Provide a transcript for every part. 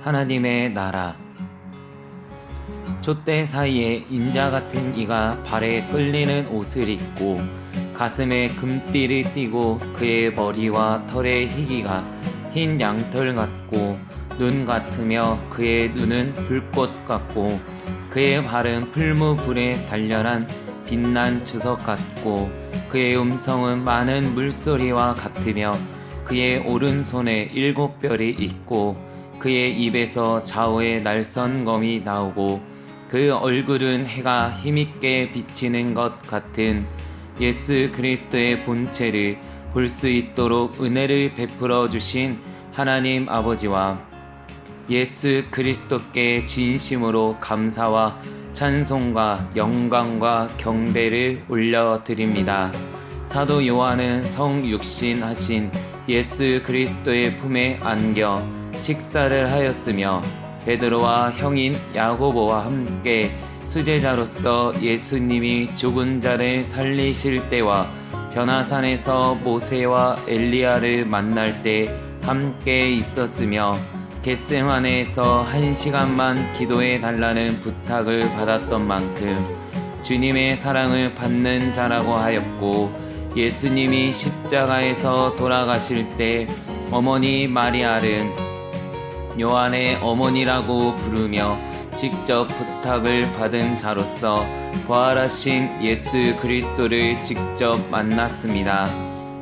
하나님의 나라. 촛대 사이에 인자 같은 이가 발에 끌리는 옷을 입고 가슴에 금띠를 띠고 그의 머리와 털의 희기가 흰 양털 같고 눈 같으며 그의 눈은 불꽃 같고 그의 발은 풀무불에 단련한 빛난 주석 같고 그의 음성은 많은 물소리와 같으며 그의 오른손에 7 별이 있고 그의 입에서 좌우에 날선검이 나오고 그 얼굴은 해가 힘있게 비치는 것 같은 예수 그리스도의 본체를 볼 수 있도록 은혜를 베풀어 주신 하나님 아버지와 예수 그리스도께 진심으로 감사와 찬송과 영광과 경배를 올려드립니다. 사도 요한은 성육신하신 예수 그리스도의 품에 안겨 식사를 하였으며 베드로와 형인 야고보와 함께 수제자로서 예수님이 죽은 자를 살리실 때와 변화산에서 모세와 엘리야를 만날 때 함께 있었으며 겟세마네에서 1시간만 기도해 달라는 부탁을 받았던 만큼 주님의 사랑을 받는 자라고 하였고, 예수님이 십자가에서 돌아가실 때 어머니 마리아를 요한의 어머니라고 부르며 직접 부탁을 받은 자로서 부활하신 예수 그리스도를 직접 만났습니다.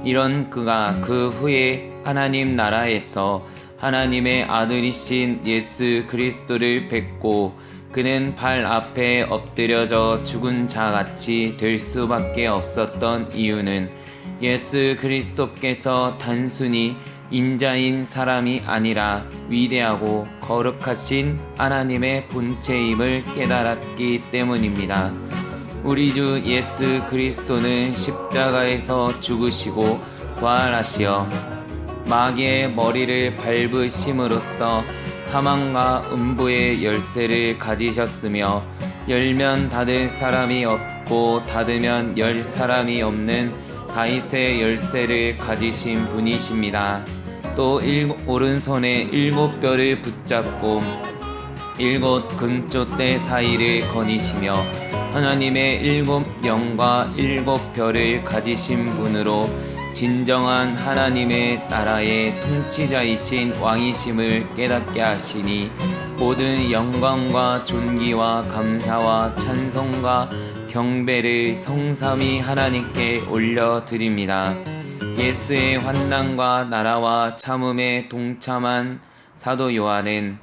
이런 그가 그 후에 하나님 나라에서 하나님의 아들이신 예수 그리스도를 뵙고 그는 발 앞에 엎드려져 죽은 자같이 될 수밖에 없었던 이유는 예수 그리스도께서 단순히 인자인 사람이 아니라 위대하고 거룩하신 하나님의 본체임을 깨달았기 때문입니다. 우리 주 예수 그리스도는 십자가에서 죽으시고 부활하시어 마귀의 머리를 밟으심으로써 사망과 음부의 열쇠를 가지셨으며 열면 닫을 사람이 없고 닫으면 열 사람이 없는 다윗의 열쇠를 가지신 분이십니다. 또 오른손에 7뼈를 붙잡고 7 금촛대 사이를 거니시며 하나님의 7 영과 7 별을 가지신 분으로 진정한 하나님의 나라의 통치자이신 왕이심을 깨닫게 하시니 모든 영광과 존귀와 감사와 찬송과 경배를 성삼위 하나님께 올려드립니다. 예수의 환난과 나라와 참음에 동참한 사도 요한은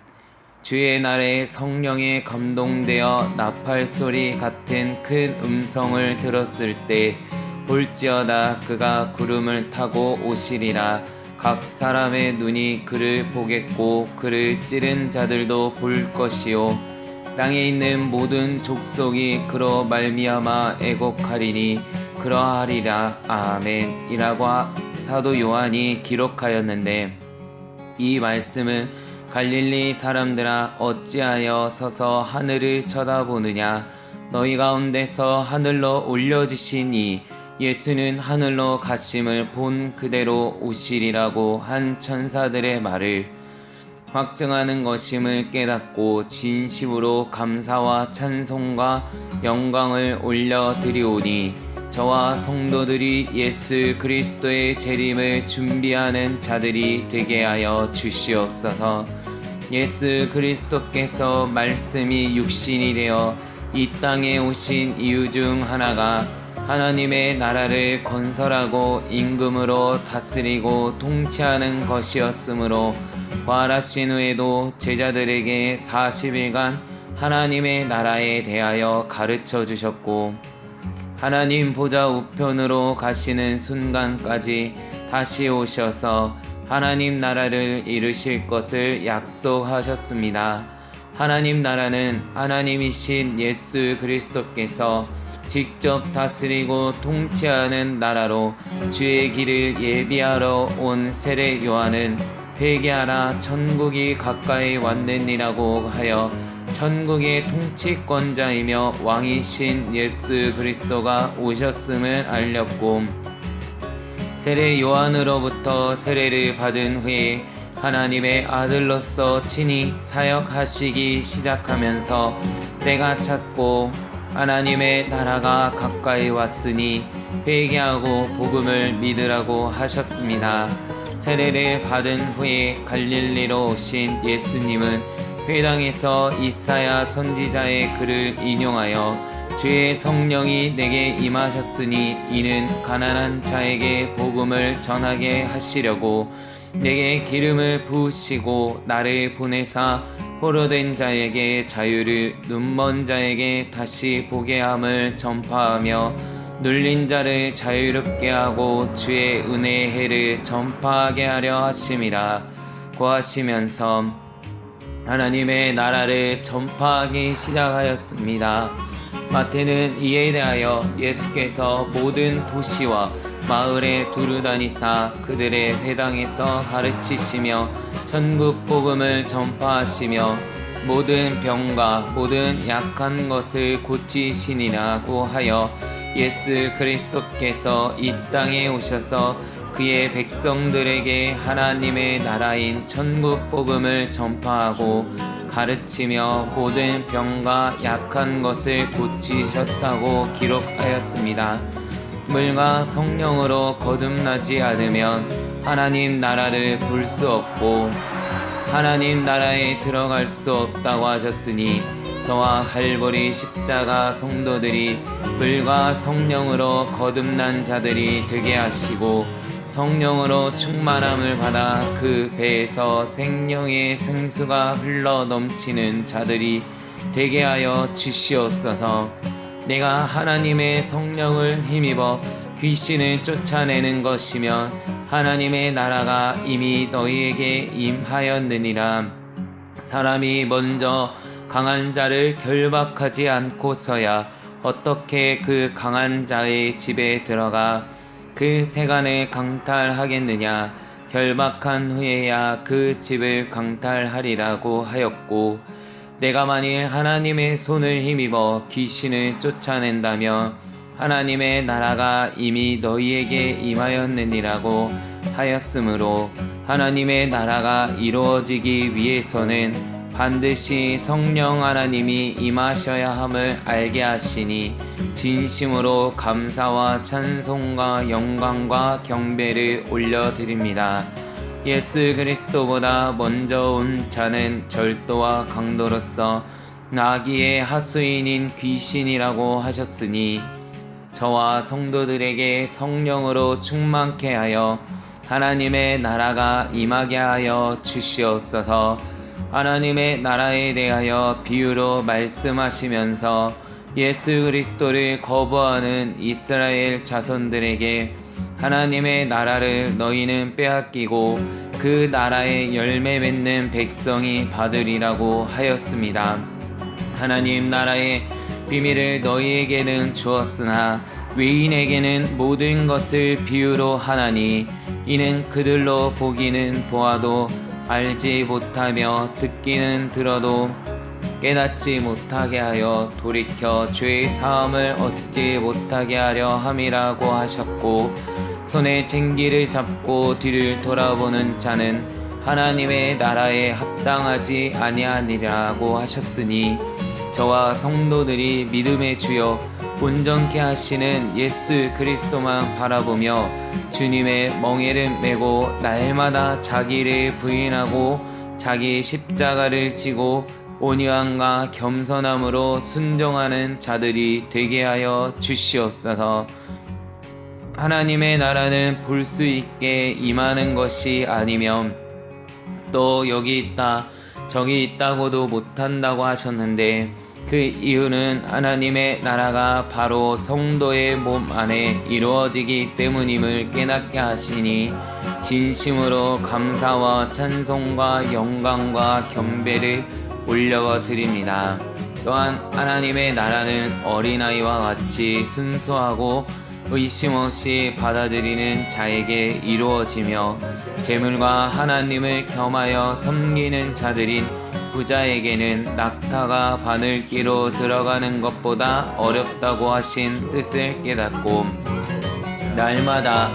주의 날에 성령에 감동되어 나팔소리 같은 큰 음성을 들었을 때 볼지어다 그가 구름을 타고 오시리라. 각 사람의 눈이 그를 보겠고 그를 찌른 자들도 볼 것이요 땅에 있는 모든 족속이 그로 말미암아 애곡하리니 그러하리라. 아멘 이라고 사도 요한이 기록하였는데, 이 말씀은 갈릴리 사람들아 어찌하여 서서 하늘을 쳐다보느냐, 너희 가운데서 하늘로 올려주시니 예수는 하늘로 가심을 본 그대로 오시리라고 한 천사들의 말을 확증하는 것임을 깨닫고 진심으로 감사와 찬송과 영광을 올려드리오니, 저와 성도들이 예수 그리스도의 재림을 준비하는 자들이 되게 하여 주시옵소서. 예수 그리스도께서 말씀이 육신이 되어 이 땅에 오신 이유 중 하나가 하나님의 나라를 건설하고 임금으로 다스리고 통치하는 것이었으므로 부활하신 후에도 제자들에게 40일간 하나님의 나라에 대하여 가르쳐 주셨고, 하나님 보좌 우편으로 가시는 순간까지 다시 오셔서 하나님 나라를 이루실 것을 약속하셨습니다. 하나님 나라는 하나님이신 예수 그리스도께서 직접 다스리고 통치하는 나라로 주의 길을 예비하러 온 세례 요한은 회개하라 천국이 가까이 왔느니라고 하여 천국의 통치권자이며 왕이신 예수 그리스도가 오셨음을 알렸고, 세례 요한으로부터 세례를 받은 후에 하나님의 아들로서 친히 사역하시기 시작하면서 때가 찼고 하나님의 나라가 가까이 왔으니 회개하고 복음을 믿으라고 하셨습니다. 세례를 받은 후에 갈릴리로 오신 예수님은 회당에서 이사야 선지자의 글을 인용하여 주의 성령이 내게 임하셨으니 이는 가난한 자에게 복음을 전하게 하시려고 내게 기름을 부으시고 나를 보내사 포로된 자에게 자유를 눈먼 자에게 다시 보게 함을 전파하며 눌린 자를 자유롭게 하고 주의 은혜의 해를 전파하게 하려 하심이라. 고하시면서 하나님의 나라를 전파하기 시작하였습니다. 마태는 이에 대하여 예수께서 모든 도시와 마을에 두루 다니사 그들의 회당에서 가르치시며 천국 복음을 전파하시며 모든 병과 모든 약한 것을 고치시니라고 하여 예수 그리스도께서 이 땅에 오셔서 그의 백성들에게 하나님의 나라인 천국 복음을 전파하고 가르치며 모든 병과 약한 것을 고치셨다고 기록하였습니다. 물과 성령으로 거듭나지 않으면 하나님 나라를 볼 수 없고 하나님 나라에 들어갈 수 없다고 하셨으니 저와 갈보리 십자가 성도들이 물과 성령으로 거듭난 자들이 되게 하시고 성령으로 충만함을 받아 그 배에서 생명의 생수가 흘러 넘치는 자들이 되게 하여 주시옵소서. 내가 하나님의 성령을 힘입어 귀신을 쫓아내는 것이면 하나님의 나라가 이미 너희에게 임하였느니라. 사람이 먼저 강한 자를 결박하지 않고서야 어떻게 그 강한 자의 집에 들어가 그 세간을 강탈하겠느냐. 결박한 후에야 그 집을 강탈하리라고 하였고 내가 만일 하나님의 손을 힘입어 귀신을 쫓아낸다면 하나님의 나라가 이미 너희에게 임하였느니라고 하였으므로 하나님의 나라가 이루어지기 위해서는 반드시 성령 하나님이 임하셔야 함을 알게 하시니 진심으로 감사와 찬송과 영광과 경배를 올려드립니다. 예수 그리스도보다 먼저 온 자는 절도와 강도로서 나귀의 하수인인 귀신이라고 하셨으니 저와 성도들에게 성령으로 충만케 하여 하나님의 나라가 임하게 하여 주시옵소서. 하나님의 나라에 대하여 비유로 말씀하시면서 예수 그리스도를 거부하는 이스라엘 자손들에게 하나님의 나라를 너희는 빼앗기고 그 나라의 열매 맺는 백성이 받으리라고 하였습니다. 하나님 나라의 비밀을 너희에게는 주었으나 외인에게는 모든 것을 비유로 하나니 이는 그들로 보기는 보아도 알지 못하며 듣기는 들어도 깨닫지 못하게 하여 돌이켜 죄의 사함을 얻지 못하게 하려 함이라고 하셨고 손에 쟁기를 잡고 뒤를 돌아보는 자는 하나님의 나라에 합당하지 아니하니라고 하셨으니 저와 성도들이 믿음의 주여 온전케 하시는 예수 그리스도만 바라보며 주님의 멍에를 메고 날마다 자기를 부인하고 자기 십자가를 지고 온유함과 겸손함으로 순종하는 자들이 되게 하여 주시옵소서. 하나님의 나라는 볼 수 있게 임하는 것이 아니면 또 여기 있다 저기 있다고도 못한다고 하셨는데 그 이유는 하나님의 나라가 바로 성도의 몸 안에 이루어지기 때문임을 깨닫게 하시니 진심으로 감사와 찬송과 영광과 경배를 올려드립니다. 또한 하나님의 나라는 어린아이와 같이 순수하고 의심 없이 받아들이는 자에게 이루어지며 재물과 하나님을 겸하여 섬기는 자들인 부자에게는 낙타가 바늘기로 들어가는 것보다 어렵다고 하신 뜻을 깨닫고 날마다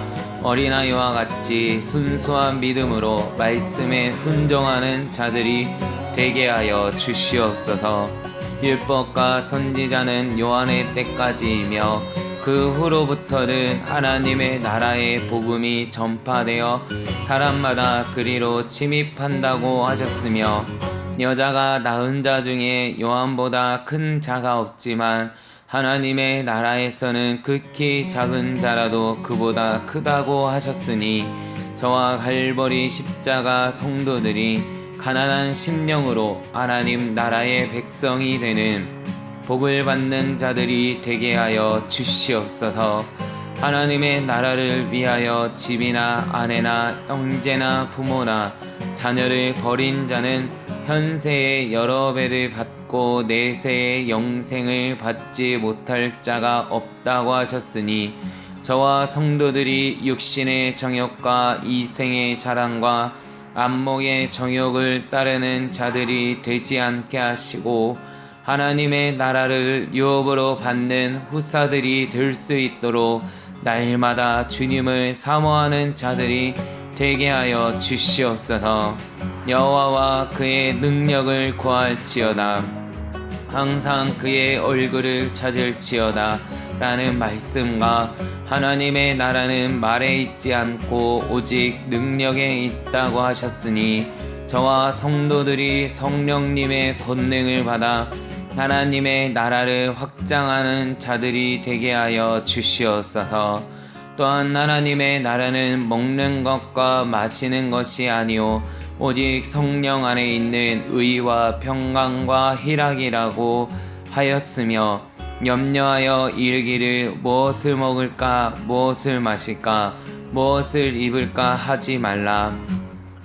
어린아이와 같이 순수한 믿음으로 말씀에 순종하는 자들이 되게 하여 주시옵소서. 율법과 선지자는 요한의 때까지이며 그 후로부터는 하나님의 나라의 복음이 전파되어 사람마다 그리로 침입한다고 하셨으며, 여자가 낳은 자 중에 요한보다 큰 자가 없지만 하나님의 나라에서는 극히 작은 자라도 그보다 크다고 하셨으니, 저와 갈보리 십자가 성도들이 가난한 심령으로 하나님 나라의 백성이 되는 복을 받는 자들이 되게 하여 주시옵소서. 하나님의 나라를 위하여 집이나 아내나 형제나 부모나 자녀를 버린 자는 현세의 여러 배를 받고 내세의 영생을 받지 못할 자가 없다고 하셨으니, 저와 성도들이 육신의 정욕과 이생의 자랑과 안목의 정욕을 따르는 자들이 되지 않게 하시고, 하나님의 나라를 유업으로 받는 후사들이 될 수 있도록 날마다 주님을 사모하는 자들이 되게 하여 주시옵소서. 여호와와 그의 능력을 구할지어다. 항상 그의 얼굴을 찾을지어다 라는 말씀과, 하나님의 나라는 말에 있지 않고 오직 능력에 있다고 하셨으니, 저와 성도들이 성령님의 권능을 받아 하나님의 나라를 확장하는 자들이 되게 하여 주시옵소서. 또한 하나님의 나라는 먹는 것과 마시는 것이 아니오 오직 성령 안에 있는 의와 평강과 희락이라고 하였으며, 염려하여 이르기를 무엇을 먹을까 무엇을 마실까 무엇을 입을까 하지 말라.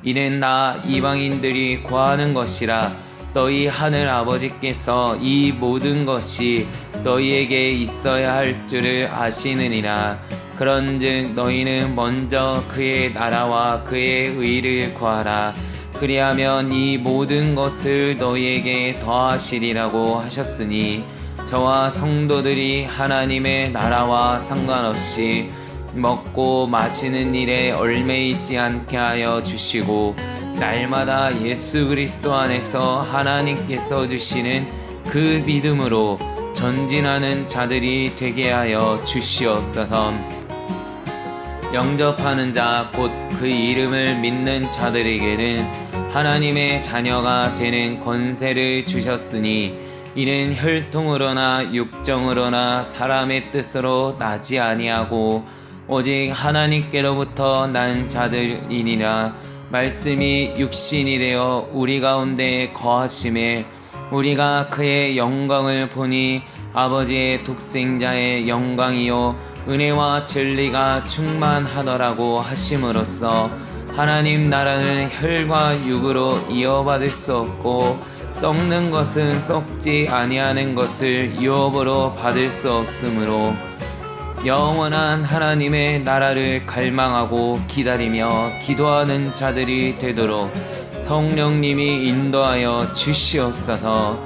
이는 나 이방인들이 구하는 것이라. 너희 하늘 아버지께서 이 모든 것이 너희에게 있어야 할 줄을 아시느니라. 그런즉 너희는 먼저 그의 나라와 그의 의를 구하라. 그리하면 이 모든 것을 너희에게 더하시리라고 하셨으니, 저와 성도들이 하나님의 나라와 상관없이 먹고 마시는 일에 얽매이지 않게 하여 주시고, 날마다 예수 그리스도 안에서 하나님께서 주시는 그 믿음으로 전진하는 자들이 되게 하여 주시옵소서. 영접하는 자 곧 그 이름을 믿는 자들에게는 하나님의 자녀가 되는 권세를 주셨으니, 이는 혈통으로나 육정으로나 사람의 뜻으로 나지 아니하고 오직 하나님께로부터 난 자들이니라. 말씀이 육신이 되어 우리 가운데 거하심에 우리가 그의 영광을 보니 아버지의 독생자의 영광이요 은혜와 진리가 충만하더라고 하심으로써, 하나님 나라는 혈과 육으로 이어받을 수 없고 썩는 것은 썩지 아니하는 것을 유업으로 받을 수 없으므로, 영원한 하나님의 나라를 갈망하고 기다리며 기도하는 자들이 되도록 성령님이 인도하여 주시옵소서.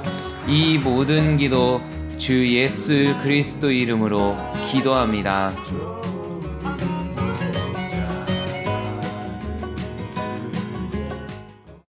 이 모든 기도 주 예수 그리스도 이름으로 기도합니다.